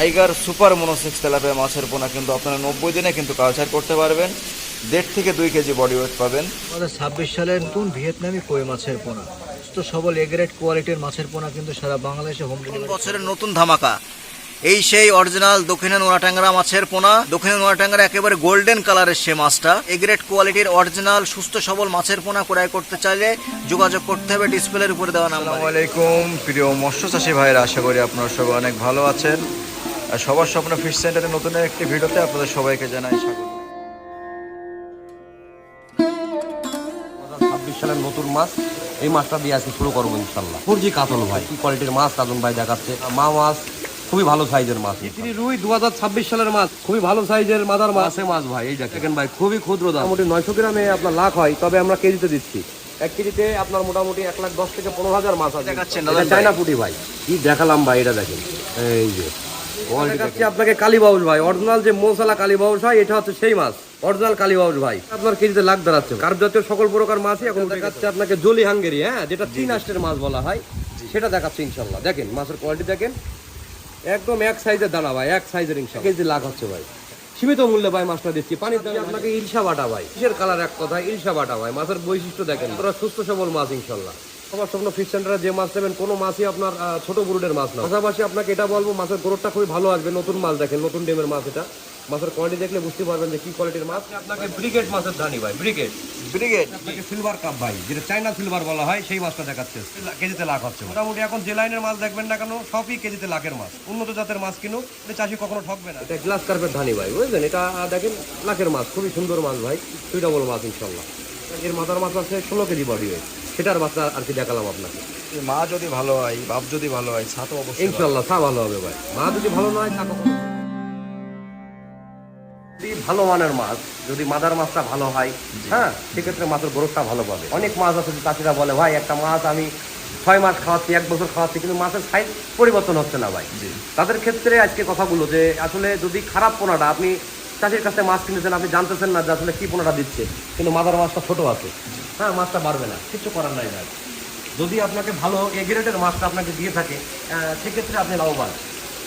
Tiger super monosex tilapia মাছের পোনা কিন্তু আপনারা 90 দিনে কিন্তু কালচার করতে পারবেন। 1.5 থেকে 2 কেজি বডি ওয়েট পাবেন। 2026 সালের নতুন ভিয়েতনামি কই মাছের পোনা, তো সবল এ গ্রেড কোয়ালিটির মাছের পোনা কিন্তু সারা বাংলাদেশে হোম ডেলিভারি। বছরের নতুন ধামাকা, এই সেই অরিজিনাল দক্ষিণে নোয়াটাঙ্গরা মাছের পোনা। দক্ষিণে নোয়াটাঙ্গরা একেবারে গোল্ডেন কালারের সে মাছটা। এ গ্রেড কোয়ালিটির অরিজিনাল সুস্থ সবল মাছের পোনা ক্রয় করতে চাইলে যোগাযোগ করতে হবে ডিসপ্লের উপরে দেওয়া নাম্বার। আসসালামু আলাইকুম প্রিয় মৎস্য চাষী ভাইরা, আশা করি আপনারা সবাই অনেক ভালো আছেন। আর সবার স্বপ্ন ফিশ সেন্টারের নতুন একটি ভিডিওতে আপনাদের সবাইকে জানাই স্বাগত। 2026 সালের নতুন মাছ, এই মাছটা দিয়ে আজকে শুরু করবো ইনশাল্লাহ। ফুরজি কাতল ভাই, কি কোয়ালিটির মাছ রাজন ভাই দেখাচ্ছে। মা মাছ খুবই ভালো সাইজের মাছ। ইতিনি রুই 2026 সালের মাছ, খুবই ভালো সাইজের মাদার মাছের মাছ ভাই। এই দেখেন ভাই, খুবই ক্ষুদ্র দাম, মোটামুটি 900 গ্রামে আপনার লাখ হয়, তবে আমরা কেজিতে দিচ্ছি। 1 কেজিতে আপনার মোটামুটি 1,10,000 থেকে 15,000 মাছ আছে। এটা চায়না পুঁটি ভাই, কি দেখালাম ভাই, এটা দেখেন। এই যে দেখাচ্ছি আপনাকে কালীবাউস ভাই, অরিজিনাল যে মশলা কালীবাউস হয়, এটা হচ্ছে সেই মাছ, অরিজিনাল কালীবাউস ভাই। আপনার কেজিতে লাখ দাঁড়াচ্ছে। কার্প জাতীয় সকল প্রকার মাছই এখন দেখাচ্ছে আপনাকে। জলি হাঙ্গেরি, হ্যাঁ, যেটা 3 আষ্টের মাছ বলা হয়, সেটা দেখাচ্ছে ইনশাল্লাহ। দেখেন মাছের কোয়ালিটি দেখেন, একদম এক সাইজের দানা ভাই, এক সাইজের ইনশাল্লাহ। কেজি লাখ হচ্ছে ভাই, সীমিত মূল্যে ভাই মাছটা দিচ্ছি। পানির দামে আপনাকে ইলশা বাটা ভাই, কিসের কালার এক কথায় ইলশা বাটা ভাই। মাছের বৈশিষ্ট্য দেখেন, পুরো সুস্থ সবল মাছ ইনশাল্লাহ। সবার স্বপ্ন ফিশ সেন্টারে যে মাছ নেবেন, কোনো মাছই আপনার ছোট ব্রুডের মাছ না। পাশাপাশি আপনাকে এটা বলবো, মাছের গ্রোথটা খুবই ভালো আসবে। নতুন মাছ দেখেন, নতুন ডিমের মাছ। এটা মাছের কোয়ালিটি দেখলে বুঝতে পারবেন যে কি কোয়ালিটির মাছ। আপনাকে ব্রিগেড মাছের ধানি ভাই, ব্রিগেড আপনাকে সিলভার কাপ ভাই, যেটা চায়না সিলভার বলা হয়, সেই মাছটা দেখাচ্ছে। কেজিতে লাখ হচ্ছে। মোটামুটি এখন যে লাইনের মাছ দেখবেন না কেন, সবই কেজিতে লাখের মাছ। উন্নত জাতের মাছ কিনুক, চাষি কখনো ঠকবে না। এটা গ্লাস কার্পের ধানি ভাই, বুঝলেন? এটা দেখেন লাখের মাছ, খুবই সুন্দর মাছ ভাই, সুইটেবল মাছ ইনশাল্লাহ। এর মাথার মাছ আছে 16 কেজি বডি ওয়েট, সেটার বাচ্চা আর কি দেখালাম আপনাকে। মা যদি ভালো হয়, বাপ যদি ভালো হয়, ছা তো অবশ্যই ইনশাল্লাহ ছা ভালো হবে ভাই। মা যদি ভালো না হয়, ছা কখনো। ভালো মানের মাছ, যদি মাদার মাছটা ভালো হয়, হ্যাঁ, সেক্ষেত্রে মাছের গ্রোথটা ভালো পাবে। অনেক মাছ আছে চাষিরা বলে, ভাই একটা মাছ আমি 6 মাস খাওয়াচ্ছি, 1 বছর খাওয়াচ্ছি, কিন্তু মাছের সাইজ পরিবর্তন হচ্ছে না ভাই। তাদের ক্ষেত্রে আজকে কথাগুলো যে আসলে যদি খারাপ পোনাটা আপনি চাষির কাছে মাছ কিনেছেন, আপনি জানতেছেন না যে আসলে কি পোনাটা দিচ্ছে, কিন্তু মাদার মাছটা ছোট আছে, হ্যাঁ, মাছটা বাড়বে না, কিছু করার নাই ভাই। যদি আপনাকে ভালো এ গ্রেডের মাছটা আপনাকে দিয়ে থাকে, সেক্ষেত্রে আপনি লাভবান।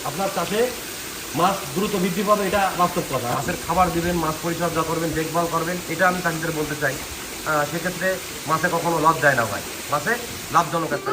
আপনার চাষে মাছ দ্রুত বৃদ্ধি পাবে, এটা বাস্তব কথা। মাছের খাবার দিবেন, মাছ পরিচর্যা করবেন, দেখভাল করবেন, এটা আমি চাষিদের বলতে চাই। সেক্ষেত্রে মাছে কখনো লাভ দেয় না ভাই, মাছে লাভজনক একটা